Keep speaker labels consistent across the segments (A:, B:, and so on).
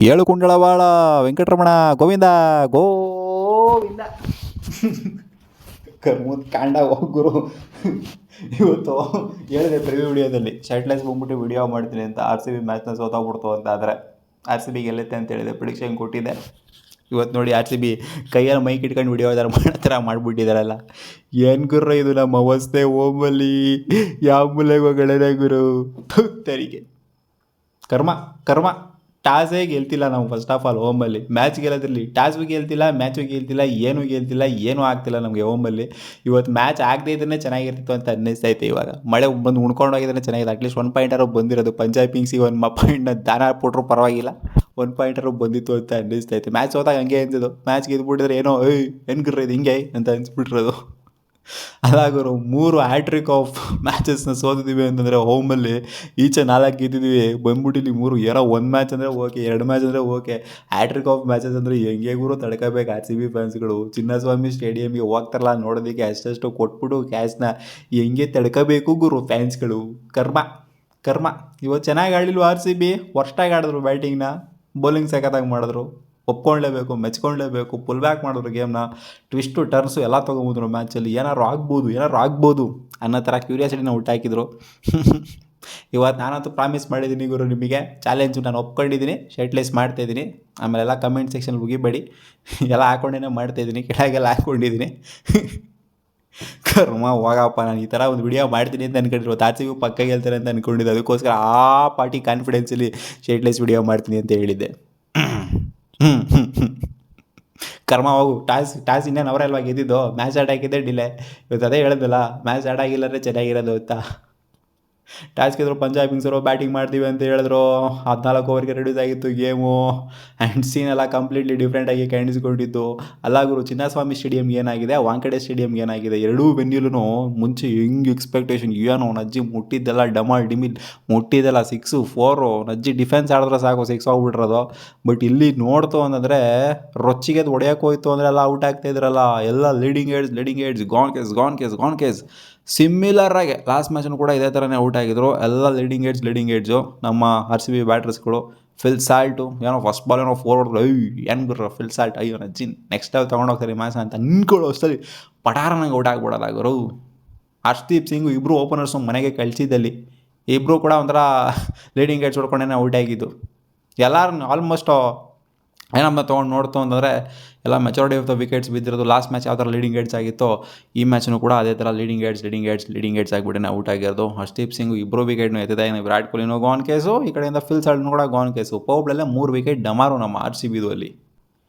A: ಏಳು ಕುಂಡಳವಾಳ ವೆಂಕಟರಮಣ ಗೋವಿಂದ ಗೋವಿಂದ. ಕರ್ಮೂತ್ ಕಾಂಡ ಹೋಗುರು. ಇವತ್ತು ಹೇಳಿದೆ ಪ್ರಿವ್ಯೂ ವಿಡಿಯೋದಲ್ಲಿ ಶರ್ಟ್ಲೆಸ್ ಬಂದ್ಬಿಟ್ಟು ವಿಡಿಯೋ ಮಾಡ್ತೀನಿ ಅಂತ. RCB ಮ್ಯಾಚ್ನ ಸೋತಾಗ್ಬಿಡ್ತು ಅಂತ. ಆದರೆ RCB ಗೆಲ್ಲುತ್ತೆ ಅಂತ ಹೇಳಿದೆ, ಪ್ರಿಡಿಕ್ಷನ್ ಕೊಟ್ಟಿದ್ದೆ. ಇವತ್ತು ನೋಡಿ RCB ಕೈಯಲ್ಲಿ ಮೈಕ್ ಇಟ್ಕೊಂಡು ವಿಡಿಯೋ ಥರ ಮಾಡಿಬಿಟ್ಟಿದ್ದಾರಲ್ಲ. ಏನು ಗುರು ಇದು ನಮ್ಮ ಅವಸ್ಥೆ ಓಮಲ್ಲಿ. ಯಾವ ಮೂಲೆಗೆ ಹೋಗಳೆ ಗುರು ತರಿಗೆ. ಕರ್ಮ ಕರ್ಮ. ಟಾಸೇ ಗೆಲ್ತಿಲ್ಲ ನಾವು. ಫಸ್ಟ್ ಆಫ್ ಆಲ್ ಹೋಮಲ್ಲಿ ಮ್ಯಾಚ್ ಗೆಲ್ಲೋದ್ರಲ್ಲಿ ಟಾಸು ಗೆಲ್ತಿಲ್ಲ, ಮ್ಯಾಚು ಗೆಲ್ತಿಲ್ಲ, ಏನೂ ಗೆಲ್ತಿಲ್ಲ, ಏನೂ ಆಗ್ತಿಲ್ಲ ನಮಗೆ ಹೋಮಲ್ಲಿ. ಇವತ್ತು ಮ್ಯಾಚ್ ಆಗದೇ ಇದ್ರೆ ಚೆನ್ನಾಗಿರ್ತಿತ್ತು ಅಂತ ಅನ್ನಿಸ್ತೈತೆ. ಇವಾಗ ಮಳೆ ಬಂದು ಉಣ್ಕೊಂಡು ಹೋಗಿದ್ರೆ ಚೆನ್ನಾಗಿದೆ. ಅಟ್ಲೀಸ್ಟ್ 1 ಪಾಯಿಂಟಾರು ಬಂದಿರೋದು. ಪಂಜಾಬ್ ಕಿಂಗ್ಸಿಗೆ 1 ಪಾಯಿಂಟ್ನ ದಾನ ಕೊಟ್ಟರು ಪರವಾಗಿಲ್ಲ, 1 ಪಾಯಿಂಟಾರು ಬಂದಿತ್ತು ಅಂತ ಅನ್ನಿಸ್ತೈತೆ. ಮ್ಯಾಚ್ ಸೋತಾಗ ಹಂಗೆ ಅನ್ಸಿದ್ದು. ಮ್ಯಾಚ್ ಗೆದ್ಬಿಟ್ಟಿದ್ರೆ ಏನೋ ಏನು ಇದು ಹಿಂಗೆ ಅಂತ ಅನ್ಸ್ಬಿಟ್ರದು. ಅದಾಗೋರು 3 ಹ್ಯಾಟ್ರಿಕ್ ಆಫ್ ಮ್ಯಾಚಸ್ನ ಸೋತಿದ್ದೀವಿ ಅಂತಂದರೆ ಹೋಮಲ್ಲಿ. ಈಚೆ 4 ಗೆದ್ದಿದ್ದೀವಿ, ಬಂದ್ಬಿಟ್ಟಿಲ್ಲಿ 3. ಏನೋ 1 ಮ್ಯಾಚ್ ಅಂದರೆ ಓಕೆ, 2 ಮ್ಯಾಚ್ ಅಂದರೆ ಓಕೆ. ಹ್ಯಾಟ್ರಿಕ್ ಆಫ್ ಮ್ಯಾಚಸ್ ಅಂದರೆ ಹೆಂಗೆ ಗುರು ತಡ್ಕೋಬೇಕು RCB ಫ್ಯಾನ್ಸ್ಗಳು. ಚಿನ್ನಸ್ವಾಮಿ ಸ್ಟೇಡಿಯಮ್ಗೆ ಹೋಗ್ತಾರಲ್ಲ ನೋಡೋದಕ್ಕೆ, ಅಷ್ಟಷ್ಟು ಕೊಟ್ಬಿಟ್ಟು ಕ್ಯಾಶ್ನ ಹೆಂಗೆ ತಡ್ಕೋಬೇಕು ಗುರು ಫ್ಯಾನ್ಸ್ಗಳು. ಕರ್ಮ ಕರ್ಮ. ಇವತ್ತು ಚೆನ್ನಾಗಿ ಆಡಲಿಲ್ವ RCB? ವರ್ಸ್ಟಾಗಿ ಆಡಿದ್ರು ಬ್ಯಾಟಿಂಗ್ನ, ಬೌಲಿಂಗ್ ಸಖತ್ತಾಗಿ ಮಾಡಿದ್ರು. ಒಪ್ಕೊಳ್ಳೇಬೇಕು, ಮೆಚ್ಕೊಳ್ಳೇಬೇಕು. ಪುಲ್ ಬ್ಯಾಕ್ ಮಾಡಿದ್ರು ಗೇಮ್ನ. ಟ್ವಿಸ್ಟು ಟರ್ನ್ಸು ಎಲ್ಲ ತೊಗೊಂಬಂದ್ರು ಮ್ಯಾಚಲ್ಲಿ. ಏನಾರು ಆಗ್ಬೋದು ಅನ್ನೋ ಥರ ಕ್ಯೂರಿಯಾಸಿಟಿನ ಹುಟ್ಟಾಕಿದ್ರು. ಇವತ್ತು ನಾನಂತೂ ಪ್ರಾಮಿಸ್ ಮಾಡಿದ್ದೀನಿ ಗುರು ನಿಮಗೆ, ಚಾಲೆಂಜು ನಾನು ಒಪ್ಕೊಂಡಿದ್ದೀನಿ. ಶರ್ಟ್ಲೆಸ್ ಮಾಡ್ತಾಯಿದ್ದೀನಿ. ಆಮೇಲೆಲ್ಲ ಕಮೆಂಟ್ ಸೆಕ್ಷನ್ ಮುಗಿಬೇಡಿ, ಎಲ್ಲ ಹಾಕ್ಕೊಂಡೇ ಮಾಡ್ತಾಯಿದ್ದೀನಿ, ಕೆಳಗೆಲ್ಲ ಹಾಕ್ಕೊಂಡಿದ್ದೀನಿ. ಕರ್ಮ ಹೋಗಪ್ಪ. ನಾನು ಈ ಥರ ಒಂದು ವಿಡಿಯೋ ಮಾಡ್ತೀನಿ ಅಂತ ಅನ್ಕೊಂಡಿರೋ, RCB ಪಕ್ಕ ಗೆಲ್ತಾರೆ ಅಂತ ಅಂದ್ಕೊಂಡಿದ್ದೆ. ಅದಕ್ಕೋಸ್ಕರ ಆ ಪಾರ್ಟಿ ಕಾನ್ಫಿಡೆನ್ಸಲ್ಲಿ ಶರ್ಟ್ಲೆಸ್ ವಿಡಿಯೋ ಮಾಡ್ತೀನಿ ಅಂತ ಹೇಳಿದ್ದೆ. ಕರ್ಮ ಹೋಗು. ಟಾಸ್ ಇನ್ನೇನು ಅವರೇ ಅಲ್ವಾ ಗೆದ್ದಿದ್ದು. ಮ್ಯಾಚ್ ಆಟ ಹಾಕಿದ್ದೆ ಡಿಲೇ. ಇವತ್ತು ಅದೇ ಹೇಳಿದ್ನಲ್ಲ, ಮ್ಯಾಚ್ ಆಟ ಆಗಿಲ್ಲಂದರೆ ಚೆನ್ನಾಗಿರೋದು ಅಂತ. ಟಾಸ್ ಗೆದ್ರು ಪಂಜಾಬ್ ಕಿಂಗ್ಸರು ಬ್ಯಾಟಿಂಗ್ ಮಾಡ್ತೀವಿ ಅಂತ ಹೇಳಿದ್ರು. 14 ಓವರ್ಗೆ ರೆಡ್ಯೂಸ್ ಆಗಿತ್ತು ಗೇಮು. ಆ್ಯಂಡ್ ಸೀನ್ ಎಲ್ಲ ಕಂಪ್ಲೀಟ್ಲಿ ಡಿಫ್ರೆಂಟಾಗಿ ಕಾಣಿಸ್ಕೊಂಡಿದ್ದು. ಅಲ್ಲ ಗುರು, ಚಿನ್ನಸ್ವಾಮಿ ಸ್ಟೇಡಿಯಮ್ಗೆ ಏನಾಗಿದೆ, ವಾಂಕಡೆ ಸ್ಟೇಡಿಯಮ್ಗೆ ಏನಾಗಿದೆ, ಎರಡೂ ವೆನ್ಯೂಲೂ ಮುಂಚೆ ಹೆಂಗೆ ಎಕ್ಸ್ಪೆಕ್ಟೇಷನ್. ಏನೋ ನಜ್ಜಿ ಮುಟ್ಟಿದ್ದೆಲ್ಲ ಡಮಾಲ್ ಡಿಮಿಲ್, ಮುಟ್ಟಿದ್ದೆಲ್ಲ 6, 4. ನಜ್ಜಿ ಡಿಫೆನ್ಸ್ ಆಡಿದ್ರೆ ಸಾಕು 6 ಹೋಗ್ಬಿಟ್ರದು. ಬಟ್ ಇಲ್ಲಿ ನೋಡ್ತು ಅಂತಂದರೆ ರೊಚ್ಚಿಗೆ ಅದು ಹೊಡೆಯೋಕೆ ಹೋಯ್ತು ಅಂದರೆ ಎಲ್ಲ ಔಟ್ ಆಗ್ತಾಯಿದ್ರಲ್ಲ. ಎಲ್ಲ ಲೀಡಿಂಗ್ ಏಡ್ಸ್ ಗಾನ್ ಕೇಸ್. ಸಿಮ್ಮಿಲರಾಗಿ ಲಾಸ್ಟ್ ಮ್ಯಾಚನ್ನು ಕೂಡ ಇದೇ ಥರನೇ ಔಟ್ ಆಗಿದ್ರು. ಎಲ್ಲ ಲೀಡಿಂಗ್ ಏಡ್ಸು ನಮ್ಮ RCB ಬ್ಯಾಟ್ರಸ್ಗಳು. ಫಿಲ್ ಸಾಲ್ಟು ಏನೋ ಫಸ್ಟ್ ಬಾಲ್ ಏನೋ 4 ಹೊಡೆದ್ರು. ಏನು ಗುರು ಫಿಲ್ ಸಾಲ್ಟ್, ಅಯ್ಯೋ ನಜ್ಜಿನ್ ನೆಕ್ಸ್ಟ್ ಲೆವೆಲ್ ತೊಗೊಂಡೋಗ್ತಾರೆ ಮ್ಯಾಚ್ ಅಂತ ಅನ್ಕೊಳ್ಳೋ ಅಷ್ಟಲ್ಲಿ ಪಟಾರನಾಗ ಔಟ್ ಆಗ್ಬಿಡೋದಾಗರು. ಹರ್ಷದೀಪ್ ಸಿಂಗು ಇಬ್ಬರು ಓಪನರ್ಸು ಮನೆಗೆ ಕಳಿಸಿದ್ದಲ್ಲಿ ಇಬ್ಬರು ಕೂಡ ಒಂಥರ ಲೀಡಿಂಗ್ ಏಡ್ಸ್ ಹೊಡ್ಕೊಂಡೇ ಔಟ್ ಆಗಿದ್ದು. ಎಲ್ಲರೂ ಆಲ್ಮೋಸ್ಟ್ ಏನಮ್ಮ ತೊಗೊಂಡು ನೋಡ್ತು ಅಂತಂದರೆ ಎಲ್ಲ ಮೆಚಾರಿಟಿ ಆಫ್ ದ ವಿಕೆಟ್ಸ್ ಬಿದ್ದಿರೋದು. ಲಾಸ್ಟ್ ಮ್ಯಾಚ್ ಯಾವ ಥರ ಲೀಡಿಂಗ್ ಏಡ್ಸ್ ಆಗಿತ್ತೋ ಈ ಮ್ಯಾಚ್ನು ಕೂಡ ಅದೇ ಥರ ಲೀಡಿಂಗ್ ಏಡ್ಸ್ ಆಗಿಬಿಟ್ಟೆ ಔಟ್ ಆಗಿರೋದು. ಹರ್ಷದೀಪ್ ಸಿಂಗು ಇಬ್ಬರು ವಿಕೆಟ್ನು ಎತ್ತಿದ್ದಾನೆ. ವಿರಾಟ್ ಕೊಹ್ಲಿನೂ ಗಾನ್ ಕೇಸು, ಈ ಕಡೆಯಿಂದ ಫಿಲ್ ಸಾಲ್ಟ್ನು ಕೂಡ ಗಾನ್ ಕೇಸು. ಪವರ್ಪ್ಲೇಲ್ಲೇ 3 ವಿಕೆಟ್ ಡಮಾರು ನಮ್ಮ RCBದು. ಅಲ್ಲಿ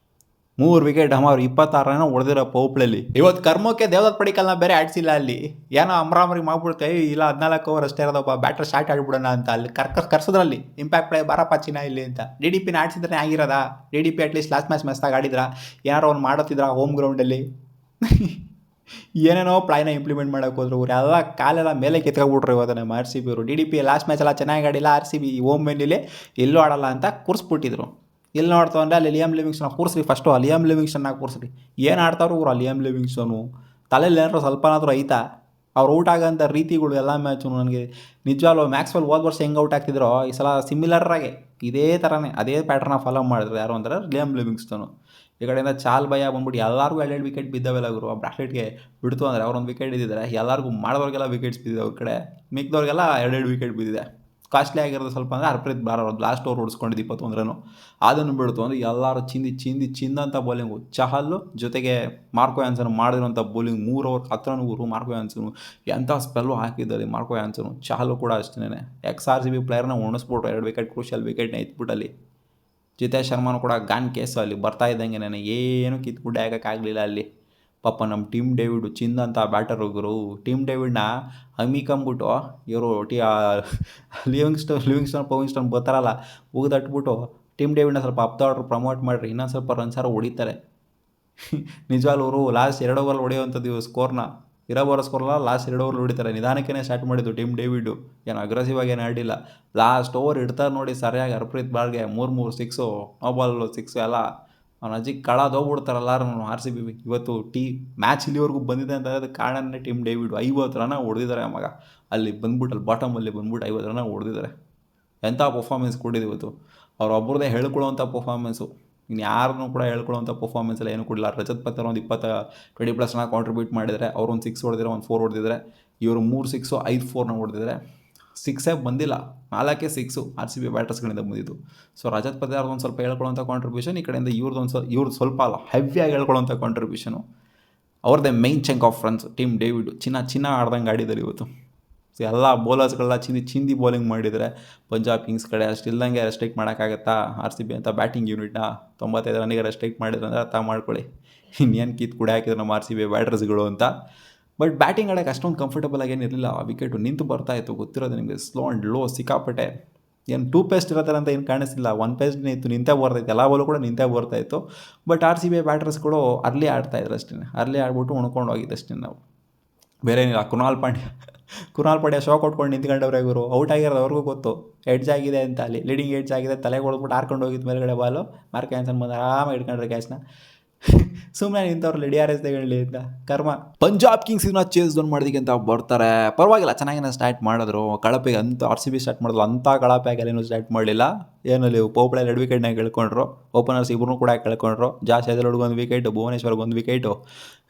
A: 3 ವಿಕೆಟ್ ಡಮಾರು, 26 ರನ್ ಹೊಡೆದಿರೋ ಪವರ್ಪ್ಲೇಲಿ. ಇವತ್ತು ಕರ್ಮಕ್ಕೆ ದೇವದತ್ ಪಡಿಕಲ್ನ ಬೇರೆ ಆಡಿಸಿಲ್ಲ. ಅಲ್ಲಿ ಏನೋ ಅಮ್ರಾಮರಿ ಮಾಡ್ಬಿಡ್ತೆ, ಇಲ್ಲ 14 ಓವರ್ ಅಷ್ಟೇ ಇರೋದಪ್ಪ, ಬ್ಯಾಟರ್ ಸ್ಟಾರ್ಟ್ ಆಡ್ಬಿಡೋಣ ಅಂತ ಅಲ್ಲಿ ಕರ್ಸೋದ್ರಲ್ಲಿ. ಇಂಪ್ಯಾಕ್ಟ್ ಪ್ಲೇ ಬಾರಪ್ಪ ಚಿನ್ನ ಇಲ್ಲಿ ಅಂತ. DDPನ ಆಡಿಸಿದ್ರೆ ಆಗಿರೋದಾ? DDP ಅಟ್ಲೀಸ್ಟ್ ಲಾಸ್ಟ್ ಮ್ಯಾಚ್ ಮೆಸ್ತಾಗ ಆಡಿದ್ರ, ಏನಾರು ಅವ್ನು ಮಾಡೋತಿದ್ರ ಹೋಮ್ ಗ್ರೌಂಡಲ್ಲಿ. ಏನೇನೋ ಪ್ಲಾಯ್ನ ಇಂಪ್ಲಿಮೆಂಟ್ ಮಾಡೋಕೆ ಹೋದ್ರು. ಎಲ್ಲ ಕಾಲೆಲ್ಲ ಮೇಲೆ ಕೆತ್ಕೊಬಿಟ್ರು ಇವತ್ತು ನಮ್ಮ RCB ಅವರು. DDP ಲಾಸ್ಟ್ ಮ್ಯಾಚ್ ಎಲ್ಲ ಚೆನ್ನಾಗಿ ಆಡಿಲ್ಲ, RCB ಹೋಮ್ ವೆನ್ಯೂಲಿ ಎಲ್ಲೂ ಆಡಲ್ಲ ಅಂತ ಕೂರಿಸ್ಬಿಟ್ಟಿದ್ರು. ಎಲ್ಲಿ ನೋಡ್ತು ಅಂದರೆ ಅಲ್ಲಿ ಲಿಯಾಮ್ ಲಿವಿಂಗ್ಸ್ಟನ್ ಕೂರಿಸ್ರಿ. ಫಸ್ಟು ಲಿಯಾಮ್ ಲಿವಿಂಗ್ಸ್ಟನ್ನ ಕೂರಿಸ್ರಿ. ಏನು ಆಡ್ತಾವ್ರು ಇವರು ಲಿಯಾಮ್ ಲಿವಿಂಗ್ಸ್ಟನು? ತಲೆಯಲ್ಲಿ ಏನಾರು ಸ್ವಲ್ಪನಾದರೂ ಐತಾ? ಅವ್ರು ಔಟ್ ಆಗೋಂಥ ರೀತಿಗಳು ಎಲ್ಲ ಮ್ಯಾಚು ನನಗೆ ನಿಜವಾಗ್ಲೂ. ಮ್ಯಾಕ್ಸ್ವೆಲ್ ಹೋದ ವರ್ಷ ಹೆಂಗೆ ಔಟ್ ಆಗ್ತಿದ್ರೋ ಈ ಸಲ ಸಿಮಿಲರಾಗಿ ಇದೇ ಥರನೇ ಅದೇ ಪ್ಯಾಟ್ರನ್ನ ಫಾಲೋ ಮಾಡಿದ್ರು. ಯಾರು ಅಂದರೆ ಲಿಯಾಮ್ ಲಿವಿಂಗ್ಸ್ಟನು. ಈ ಕಡೆಯಿಂದ ಚಾಲ್ ಭಯ ಬಂದ್ಬಿಟ್ಟು ಎಲ್ಲರಿಗೂ 2 ವಿಕೆಟ್ ಬಿದ್ದಾವೆಲ್ಲ ಗುರು. ಆ ಬ್ರಾಸ್ಲೆಟ್ಗೆ ಬಿಡ್ತು ಅಂದರೆ ಅವ್ರೊಂದು ವಿಕೆಟ್ ಇದ್ದಿದ್ದಾರೆ. ಎಲ್ಲರಿಗೂ ಮಾಡಿದವ್ರಿಗೆಲ್ಲ ವಿಕೆಟ್ಸ್ ಬಿದ್ದಿದೆ ಅವ್ರ ಕಡೆ. ಮಿಕ್ದವ್ರಿಗೆಲ್ಲ 2 ವಿಕೆಟ್ ಬಿದ್ದಿದೆ. ಕಾಸ್ಟ್ಲಿ ಆಗಿರೋದು ಸ್ವಲ್ಪ ಅಂದರೆ ಹರ್ಪ್ರೀತ್ ಬ್ರಾರ್ ಅವ್ರದ್ದು ಲಾಸ್ಟ್ ಓವರ್ ಹೊಡಿಸ್ಕೊಂಡಿದ್ದು 21 ರನ್ನು. ಅದನ್ನು ಬಿಡ್ತು ಅಂದರೆ ಎಲ್ಲರೂ ಚಿಂದಂಥ ಬೌಲಿಂಗು. ಚಹಲ್ ಜೊತೆಗೆ ಮಾರ್ಕೋ ಆ್ಯನ್ಸನ್ ಮಾಡಿರೋಂಥ ಬೌಲಿಂಗ್ 3 ಓವರ್ 10 ರನ್ಗೂ ಮಾರ್ಕೋ ಆ್ಯನ್ಸನು ಎಂಥ ಸ್ಪೆಲ್ಲು ಹಾಕಿದ್ದಾರೆ ಮಾರ್ಕೋ ಆ್ಯನ್ಸನು. ಚಹಲು ಕೂಡ ಅಷ್ಟೇ RCB ಪ್ಲೇಯರ್ನ ಉಣಿಸ್ಬಿಟ್ರು. 2 ವಿಕೆಟ್ ಕ್ರೂಷಿಯಲ್ ವಿಕೆಟ್ನ ಎತ್ಬಿಟ್ಟಲ್ಲಿ. ಜಿತೇಶ್ ಶರ್ಮಾನು ಕೂಡ ಗಾನ್ ಕೇಸು. ಅಲ್ಲಿ ಬರ್ತಾ ಇದ್ದಂಗೆ ನನಗೆ ಏನು ಕಿತ್ಬಿಟ್ಟು ಹಾಕೋಕ್ಕಾಗಲಿಲ್ಲ ಅಲ್ಲಿ. ಪಾಪ ನಮ್ಮ ಟೀಮ್ ಡೇವಿಡ್ ಚಿಂದಂಥ ಬ್ಯಾಟರ್ ಹೋಗರು. ಟೀಮ್ ಡೇವಿಡ್ನ ಹಮ್ಮಿಕೊಂಬಿಟ್ಟು ಇವರು ಲಿವಿಂಗ್ಸ್ಟನ್ ಪವಿಂಗ್ಸ್ಟನ್ ಬರ್ತಾರಲ್ಲ, ಉಗಿದಟ್ಬಿಟ್ಟು ಟೀಮ್ ಡೇವಿಡ್ನ ಸ್ವಲ್ಪ ಅಪ್ ದ ಆರ್ಡ್ರ್ ಪ್ರಮೋಟ್ ಮಾಡಿರಿ, ಇನ್ನೊಂದು ಸ್ವಲ್ಪ ರನ್ಸಾರು ಹೊಡಿತಾರೆ. ನಿಜವಾಗ್ಲೂ ಅವರು ಲಾಸ್ಟ್ 2 ಓವರ್ ಹೊಡೆಯುವಂಥದ್ದು ಸ್ಕೋರ್ನ. ಇರೋ ಓವರ್ ಸ್ಕೋರ್ನ ಲಾಸ್ಟ್ 2 ಓವರ್ ಹೊಡಿತಾರೆ. ನಿಧಾನಕ್ಕೆ ಸ್ಟಾರ್ಟ್ ಮಾಡಿದ್ದು ಟೀಮ್ ಡೇವಿಡು. ಏನು ಅಗ್ರೆಸಿವ್ ಆಗಿ ಏನು ಆಡಿಲ್ಲ. ಲಾಸ್ಟ್ ಓವರ್ ಇಡ್ತಾರೆ ನೋಡಿ ಸರಿಯಾಗಿ ಹರ್ಪ್ರೀತ್ ಬಾರ್ಗೆ 3 ಸಿಕ್ಸು, ನೋ ಬಾಲ್ 6 ಎಲ್ಲ ಅವ್ನು ಅಜ್ಜಿಗೆ ಕಳದೋಗ್ಬಿಡ್ತಾರಲ್ಲ RCB. ಇವತ್ತು ಮ್ಯಾಚ್ ಇಲ್ಲಿವರೆಗೂ ಬಂದಿದೆ ಅಂತ ಅದಕ್ಕೆ ಕಾರಣನೇ ಟೀಮ್ ಡೇವಿಡ್. 50 ರನ್ ಹೊಡೆದಿದ್ದಾರೆ ಮಗ. ಅಲ್ಲಿ ಬಂದ್ಬಿಟ್ಟು ಅಲ್ಲಿ ಬಾಟಮಲ್ಲಿ ಬಂದ್ಬಿಟ್ಟು 50 ರನ್ ಹೊಡೆದಿದ್ದಾರೆ. ಎಂಥ ಪರ್ಫಾರ್ಮೆನ್ಸ್ ಕೊಟ್ಟಿದ್ದು ಇವತ್ತು. ಅವರೊಬ್ಬರದೇ ಹೇಳ್ಕೊಳ್ಳೋವಂಥ ಪರ್ಫಾರ್ಮೆನ್ಸು. ಇನ್ನು ಯಾರನ್ನೂ ಕೂಡ ಹೇಳ್ಕೊಳ್ಳೋವಂಥ ಪರ್ಫಾರ್ಮೆನ್ಸ್ ಎಲ್ಲ ಏನೂ ಕೊಡಲಿಲ್ಲ. ರಜತ್ ಪತ್ತರ್ ಒಂದು 20+ ಕಾಂಟ್ರಿಬ್ಯೂಟ್ ಮಾಡಿದರೆ, ಅವ್ರು ಒಂದು 6 ಹೊಡೆದಿದ್ರೆ, ಒಂದು 4 ಹೊಡೆದಿದ್ರೆ, ಇವರು 3 6 5 4ನ ಹೊಡೆದಿದ್ರೆ, 6 ಬಂದಿಲ್ಲ, 4 6 RCB ಬ್ಯಾಟರ್ಸ್ಗಳಿಂದ ಬಂದಿದ್ದು. ಸೊ ರಜತ್ ಪತ್ತರ್ ಒಂದು ಸ್ವಲ್ಪ ಹೇಳ್ಕೊಳ್ಳೋಂಥ ಕಾಂಟ್ರಿಬ್ಯೂಷನ್, ಈ ಕಡೆಯಿಂದ ಇವ್ರದ್ದು ಸ್ವಲ್ಪ ಅಲ್ಲ, ಹೆವಿಯಾಗಿ ಹೇಳ್ಕೊಳ್ಳೋಂಥ ಕಾಂಟ್ರಿಬ್ಯೂಷನು. ಅವ್ರದ್ದೇ main chunk of runs. Team David ಚಿನ್ನ ಆಡ್ದಂಗೆ ಆಡಿದ್ದಾರೆ ಇವತ್ತು. ಸೊ ಎಲ್ಲ ಬೌಲರ್ಸ್ಗಳೆಲ್ಲ ಚಿಂದಿ ಬೌಲಿಂಗ್ ಮಾಡಿದರೆ ಪಂಜಾಬ್ ಕಿಂಗ್ಸ್ ಕಡೆ ಅಷ್ಟಿಲ್ದಂಗೆ ರೆಸ್ಟ್ರಿಕ್ಟ್ ಮಾಡೋಕ್ಕಾಗತ್ತಾ RCB ಅಂತ ಬ್ಯಾಟಿಂಗ್ ಯೂನಿಟ್ನ? 95 ರನ್ನಿಗೆ ರೆಸ್ಟ್ರಿಕ್ಟ್ ಮಾಡಿದ್ರೆ ಅಂದರೆ ಅರ್ಥ ಮಾಡ್ಕೊಳ್ಳಿ ಇನ್ನೇನು ಕಿತ್ತು ಕೂಡ ಹಾಕಿದ್ರು ನಮ್ಮ RCB ಬ್ಯಾಟರ್ಸ್ಗಳು ಅಂತ. ಬಟ್ ಬ್ಯಾಟಿಂಗ್ ಆಡೋಕ್ಕೆ ಅಷ್ಟೊಂದು ಕಂಫರ್ಟಬಲ್ ಆಗೇನಿರಲಿಲ್ಲ. ವಿಕೆಟು ನಿಂತು ಬರ್ತಾಯಿತ್ತು, ಗೊತ್ತಿರೋದು ನಿಮಗೆ, ಸ್ಲೋ ಆ್ಯಂಡ್ ಲೋ ಸಿಕ್ಕಾಪಟ್ಟೆ. ಏನು 2 ಪೇಸ್ಟ್ ಇರೋ ಅಂತ ಏನು ಕಾಣಿಸ್ತಿಲ್ಲ, 1 ಪೇಸ್ಟ್ನೇ ಇತ್ತು, ನಿಂತೇ ಬರ್ತಾಯಿತ್ತು, ಎಲ್ಲ ಬಾಲು ಕೂಡ ನಿಂತೇ ಬರ್ತಾಯಿತ್ತು. ಬಟ್ RCB ಬ್ಯಾಟರ್ಸ್ಗಳು ಅರ್ಲಿ ಆಡ್ತಾಯಿದ್ರು ಅಷ್ಟೇ, ಅರ್ಲಿ ಆಡ್ಬಿಟ್ಟು ಉಣ್ಕೊಂಡು ಹೋಗಿದ್ದು ಅಷ್ಟೇ. ನಾವು ಬೇರೆ ಏನಿಲ್ಲ. ಕುನಾಲ್ ಪಾಂಡ್ಯ ಶೋ ಕೊಟ್ಕೊಂಡು ನಿಂತ್ಕೊಂಡವ್ರೆ ಇವರು. ಔಟ್ ಆಗಿರೋದು ಅವ್ರಿಗೂ ಗೊತ್ತು, ಎಡ್ಜ್ ಆಗಿದೆ ಅಂತ. ಅಲ್ಲಿ ಲೀಡಿಂಗ್ ಎಡ್ಜ್ ಆಗಿದೆ, ತಲೆಗೆ ಹೊಡೆದ್ಬಿಟ್ಟು ಹಾರ್ಕೊಂಡು ಹೋಗಿದ್ದು ಮೇಲ್ಗಡೆ ಬಾಲು. ಮಾರ್ಕ್ ಆ್ಯನ್ಸನ್ ಬಂದು ಆರಾಮಾಗಿ ಇಟ್ಕೊಂಡ್ರೆ ಕ್ಯಾಚ್ನ. ಸುಮ್ಮನೆ ನಿಂತವ್ರು DRS ತಗೊಳ್ಳಿ ಅಂತ ಕರ್ಮ. ಪಂಜಾಬ್ ಕಿಂಗ್ಸ್ ಇದನ್ನ ಚೇಸ್ ಡೌನ್ ಮಾಡೋದಕ್ಕೆ ಅಂತ ಬರ್ತಾರೆ. ಪರವಾಗಿಲ್ಲ, ಚೆನ್ನಾಗಿನ ಸ್ಟಾರ್ಟ್ ಮಾಡಿದ್ರು. ಕಳಪೆಗೆ ಅಂತ RCB ಸ್ಟಾರ್ಟ್ ಮಾಡಿದ್ರು, ಅಂಥ ಕಳಪೆಗೆ ಅಲ್ಲೇನು ಸ್ಟಾರ್ಟ್ ಮಾಡಲಿಲ್ಲ. ಏನಲ್ಲಿ ಪೋಪ್ಳೆ 2 ವಿಕೆಟ್ನಾಗ ಕಳ್ಕೊಂಡ್ರು. ಓಪನರ್ಸ್ ಇಬ್ಬರೂ ಕೂಡ ಕಳ್ಕೊಂಡ್ರು. ಜಾಸ್ ಹೆಜಲ್ವುಡ್ಗೆ 1 ವಿಕೆಟು, ಭುವನೇಶ್ವರ್ಗೆ 1 ವಿಕೆಟು.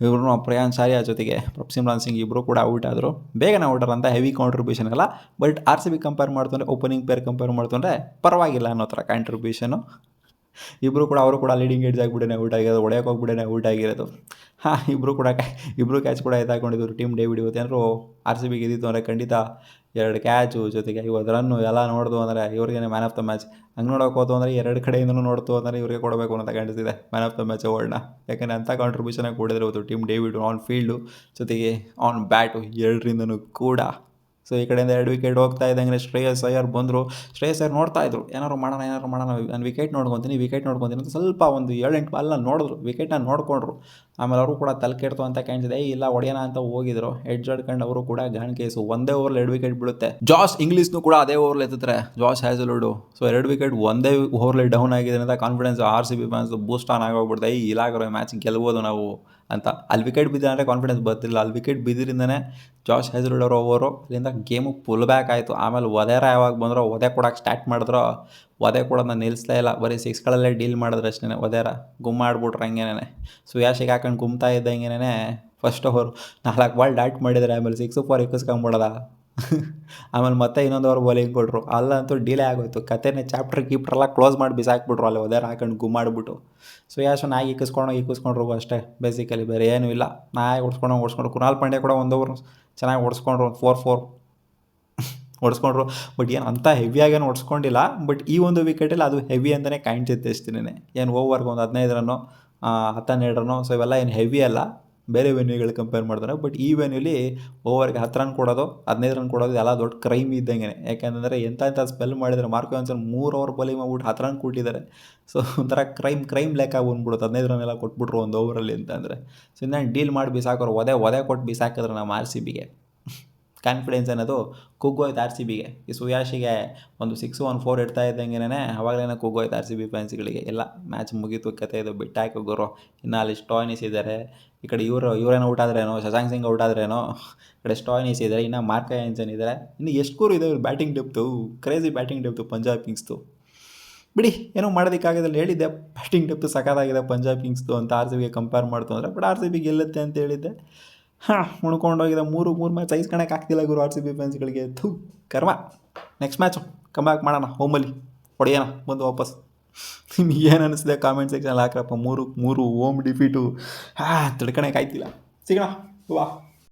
A: ಇವ್ರು ಪ್ರಿಯಾಂಶ್ ಆರ್ಯ ಜೊತೆಗೆ ಪ್ರಭ್ಸಿಮ್ರಾನ್ ಸಿಂಗ್ ಇಬ್ಬರು ಕೂಡ ಔಟ್ ಆದರು. ಬೇಗನೆ ಔಟರ್ ಅಂತ ಹೆವಿ ಕಾಂಟ್ರಿಬ್ಯೂಷನ್ ಅಲ್ಲ. ಬಟ್ RCB ಕಂಪೇರ್ ಮಾಡ್ತಂದ್ರೆ, ಓಪನಿಂಗ್ ಪೇರ್ ಕಂಪೇರ್ ಮಾಡ್ತಂದ್ರೆ ಪರವಾಗಿಲ್ಲ ಅನ್ನೋ ಥರ ಕಾಂಟ್ರಿಬ್ಯೂಷನು. ಇಬ್ಬರು ಕೂಡ, ಅವರು ಕೂಡ ಲೀಡಿಂಗ್ ಎಡ್ಜ್ ಆಗಿಬಿಡೇನೆ ಔಟ್ ಆಗಿರೋದು, ಹೊಡೆಯೋಕೆ ಹೋಗ್ಬಿಡೇನೆ ಔಟ್ ಆಗಿರೋದು. ಇಬ್ಬರು ಕ್ಯಾಚ್ ಕೂಡ ಎತ್ತಾಕೊಂಡಿದ್ರು ಟೀಮ್ ಡೇವಿಡ್. ಇವತ್ತೇನಾದ್ರು RCB ಗೆದ್ದಿತ್ತು ಅಂದರೆ ಖಂಡಿತ 2 ಕ್ಯಾಚು ಜೊತೆಗೆ 50 ರನ್ನು ಎಲ್ಲ ನೋಡ್ದು ಅಂದರೆ ಇವ್ರಿಗೇನೆ ಮ್ಯಾನ್ ಆಫ್ ದ ಮ್ಯಾಚ್. ಹಂಗೆ ನೋಡೋಕೆ ಹೋತು ಅಂದರೆ 2 ಕಡೆಯಿಂದನೂ ನೋಡ್ತು ಅಂದರೆ ಇವ್ರಿಗೆ ಕೊಡಬೇಕು ಅಂತ ಕಾಣಿಸ್ತಿದೆ ಮ್ಯಾನ್ ಆಫ್ ದ ಮ್ಯಾಚ್ ಅವಾರ್ಡ್ನ. ಯಾಕೆಂದರೆ ಅಂಥ ಕಾಂಟ್ರಿಬ್ಯೂಷನಾಗಿ ಕೊಡಿದ್ರೆ ಇವತ್ತು ಟೀಮ್ ಡೇವಿಡ್ ಆನ್ ಫೀಲ್ಡು ಜೊತೆಗೆ ಆನ್ ಬ್ಯಾಟು 2ರಿಂದನೂ ಕೂಡ. ಸೊ ಈ ಕಡೆಯಿಂದ 2 ವಿಕೆಟ್ ಹೋಗ್ತಾ ಇದ್ದಂಗೆ ಶ್ರೇಯಸ್ ಅಯ್ಯರ್ ಬಂದರು. ಶ್ರೇಯಸ್ ಅಯ್ಯರ್ ನೋಡ್ತಾಯಿದ್ರು, ಏನಾರು ಮಾಡೋಣ ನಾನು ವಿಕೆಟ್ ನೋಡ್ಕೊತೀನಿ ಅಂತ ಸ್ವಲ್ಪ ಒಂದು 7-8 ಬಾಲ್ನ ನೋಡಿದ್ರು, ವಿಕೆಟ್ನ ನೋಡಿಕೊಂಡ್ರು. ಆಮೇಲೆ ಅವರು ಕೂಡ ತಲೆ ಕೆಡ್ತು ಅಂತ ಕಾಣಿಸಿದೆ, ಇಲ್ಲ ಹೊಡೆಯೋಣ ಅಂತ ಹೋಗಿದ್ರು. ಎಡ್ಜ್ ಆಡ್ಕೊಂಡು ಅವರು ಕೂಡ ಗಾನ್ ಕೇಸು. ಒಂದೇ ಓವರ್ಲಿ 2 ವಿಕೆಟ್ ಬೀಳುತ್ತೆ. ಜಾಸ್ ಇಂಗ್ಲೀಷ್ನು ಕೂಡ ಅದೇ ಓವರ್ಲಿ ಎತ್ತಿದ್ರೆ, ಜಾಸ್ ಹ್ಯಾಸಲ್ವುಡ್. ಸೊ 2 ವಿಕೆಟ್ ಒಂದೇ ಓವರ್ಲಿ ಡೌನ್ ಆಗಿದೆ ಅಂತ confidence RCB fans boost on ಆಗೋಗ್ಬಿಡ್ದೆ. ಇಲ್ಲಾಗಿರೋ ಮ್ಯಾಚ್ ಗೆಲ್ಬೋದು ನಾವು ಅಂತ. ಅಲ್ಲಿ ವಿಕೆಟ್ ಬಿದ್ದ ಅಂದರೆ ಕಾನ್ಫಿಡೆನ್ಸ್ ಬರ್ತಿಲ್ಲ. ಅಲ್ಲಿ ವಿಕೆಟ್ ಬಿದ್ದಿರಿಂದನೇ ಜಾಸ್ ಹ್ಯಾಸಲ್ವುಡ್ ಅವರ ಓವರು. ಅಲ್ಲಿಂದ ಗೇಮು ಫುಲ್ ಬ್ಯಾಕ್ ಆಯಿತು. ಆಮೇಲೆ ಒದೆರ ಯಾವಾಗ ಬಂದರೂ ಒದೆ ಕೊಡೋಕೆ ಸ್ಟಾರ್ಟ್ ಮಾಡಿದ್ರು, ಒದೆ ಕೊಡೋದನ್ನ ನಿಲ್ಲಿಸ್ಲೇ ಇಲ್ಲ. ಬರೀ 6ಗಳಲ್ಲೇ ಡೀಲ್ ಮಾಡಿದ್ರೆ ಅಷ್ಟೇ. ಒದೆರ ಗುಮ್ಮಾಡ್ಬಿಟ್ರು ಹಂಗೇನೆ. ಸುಯಾಶಿಗೆ ಹಾಕೊಂಡು Gumla ಇದ್ದಂಗೆನೇ first over 4 ball dot ಮಾಡಿದರೆ, ಆಮೇಲೆ 6 4 ಇಕ್ಕಿಸ್ಕೊಂಬಿಡೋದ. ಆಮೇಲೆ ಮತ್ತೆ ಇನ್ನೊಂದು ಓವರ್ ಬೌಲಿಂಗ್ ಕೊಟ್ಟರು. ಅಲ್ಲಂತೂ ಡೀಲೇ ಆಗೋಯ್ತು ಕತೆನೇ. ಕೀಪ್ರೆಲ್ಲ ಕ್ಲೋಸ್ ಮಾಡಿ ಬಿಸಾಕ್ಬಿಟ್ರು ಅಲ್ಲಿ ಒದೆರ ಹಾಕೊಂಡು ಗುಮ್ಮಾಡ್ಬಿಟ್ಟು. ಸುಯಾಶ್ ನಾಯಿ ಇಕ್ಕಿಸ್ಕೊಂಡ್ರು ಅಷ್ಟೇ ಬೇಸಿಕಲಿ, ಬೇರೆ ಏನೂ ಇಲ್ಲ. ನಾಯಿ ಓಡಿಸ್ಕೊಂಡ್ರು. ಕುನಾಲ್ ಪಾಂಡ್ಯ ಕೂಡ 1 ಓವರ್ ಚೆನ್ನಾಗಿ ಓಡಿಸ್ಕೊಂಡ್ರು, 4 ಓಡಿಸ್ಕೊಂಡ್ರು. ಬಟ್ ಏನು ಅಂಥ ಹೆವಿಯಾಗೇನು ಓಡಿಸ್ಕೊಂಡಿಲ್ಲ. ಬಟ್ ಈ ಒಂದು ವಿಕೆಟಲ್ಲಿ ಅದು ಹೆವಿ ಅಂತಲೇ ಕಾಣಿಸುತ್ತೆ ಅಷ್ಟೇ. ಏನು ಓವರ್ಗೆ ಒಂದು 15 ರನ್ನು 12 ರನ್ನು, ಸೊ ಇವೆಲ್ಲ ಏನು ಹೆವಿ ಅಲ್ಲ ಬೇರೆ ವೆನ್ಯೂಗಳು ಕಂಪೇರ್ ಮಾಡ್ತಾರೆ. ಬಟ್ ಈ ವೆನ್ಯೂಲಿ ಓವರ್ಗೆ 10 ರನ್ ಕೊಡೋದು, 15 ರನ್ ಕೊಡೋದು ಎಲ್ಲ ದೊಡ್ಡ ಕ್ರೈಮ್ ಇದ್ದಂಗೆ. ಯಾಕೆಂದರೆ ಎಂಥ ಸ್ಪೆಲ್ ಮಾಡಿದರೆ ಮಾರ್ಕ್ ಆ್ಯನ್ಸನ್ 3 ಓವರ್ ಬೌಲಿಂಗ್ ಮಾಡ್ಬಿಟ್ಟು 10 ರನ್ ಕೊಟ್ಟಿದ್ದಾರೆ. ಸೊ ಒಂಥರ ಕ್ರೈಮ್ ಲೆಕ್ಕ ಬಂದ್ಬಿಡುತ್ತೆ. 15 ರನ್ ಎಲ್ಲ ಕೊಟ್ಬಿಟ್ರು ಒಂದು ಓವರಲ್ಲಿ ಅಂತಂದರೆ. ಸೊ ಇನ್ನು ಡೀಲ್ ಮಾಡಿ ಬಿಸಾಕೋರು, ಒದೆ ಕೊಟ್ಟು ಬಿಸಾಕಿದ್ರು ನಮ್ಮ RCBಗೆ. ಕಾನ್ಫಿಡೆನ್ಸ್ ಅನ್ನೋದು ಕುಗ್ಗೋಯ್ತು RCBಗೆ. ಈ ಸುಯಾಶಿಗೆ ಒಂದು 6 1 4 ಇಡ್ತಾ ಇದ್ದಂಗೆನೇ ಅವಾಗಲೇ ಕುಗ್ಗೋಯ್ತು RCB ಫ್ಯಾನ್ಸ್ಗಳಿಗೆ. ಎಲ್ಲ ಮ್ಯಾಚ್ ಮುಗೀತು, ಕತೆ ಇದು ಬಿಟ್ಟಾಕಿ ಹೋಗೋರು. ಇನ್ನು ಅಲ್ಲಿ ಸ್ಟಾಯ್ನಿಸ್ ಇದ್ದಾರೆ, ಈ ಕಡೆ ಇವರೇನೋ ಔಟ್ ಆದ್ರೇನೋ, ಶಶಾಂಕ್ ಸಿಂಗ್ ಔಟ್ ಆದ್ರೇನೋ, ಈ ಕಡೆ ಸ್ಟಾಯ್ನಿಸ್ ಇದ್ದಾರೆ, ಇನ್ನು ಮಾರ್ಕ್ ಆ್ಯನ್ಸನ್ ಇದ್ದಾರೆ. ಇನ್ನು ಎಷ್ಟು ಕೂರು ಇದೆ batting depth, crazy batting depth Punjab ಕಿಂಗ್ಸ್ದು. ಬಿಡಿ, ಏನೋ ಮಾಡೋದಕ್ಕಾಗೋದಿಲ್ಲ. ಹೇಳಿದ್ದೆ ಬ್ಯಾಟಿಂಗ್ ಡೆಪ್ತು ಸಖತ್ತಾಗಿದೆ ಪಂಜಾಬ್ ಕಿಂಗ್ಸ್ದು ಅಂತ RCBಗೆ ಕಂಪೇರ್ ಮಾಡ್ತು ಅಂದರೆ. ಬಟ್ RCB ಗೆಲ್ಲುತ್ತೆ ಅಂತ ಹೇಳಿದ್ದೆ. ಉಣ್ಕೊಂಡೋಗಿದೆ. 3 ಮ್ಯಾಚ್ ಸಹಿಸ್ಕೊಳಕ್ಕೆ ಆಗ್ತಿಲ್ಲ ಗುರು RCB ಫ್ಯಾನ್ಸ್ಗಳಿಗೆ. ಕರ್ಮ. ನೆಕ್ಸ್ಟ್ ಮ್ಯಾಚು ಕಮ್ ಬ್ಯಾಕ್ ಮಾಡೋಣ, ಹೋಮಲ್ಲಿ ಹೊಡೆಯೋಣ ಬಂದು ವಾಪಸ್. ನಿಮ್ಗೆ ಏನು ಅನಿಸಿದೆ ಕಾಮೆಂಟ್ ಸೆಕ್ಷನಲ್ಲಿ ಹಾಕ್ರಪ್ಪ. 3 ಹೋಮ್ ಡಿಫೀಟು ತಡ್ಕೊಳಕ್ಕೆ ಆಯ್ತಿಲ್ಲ. ಸಿಗೋಣ, ವಾ.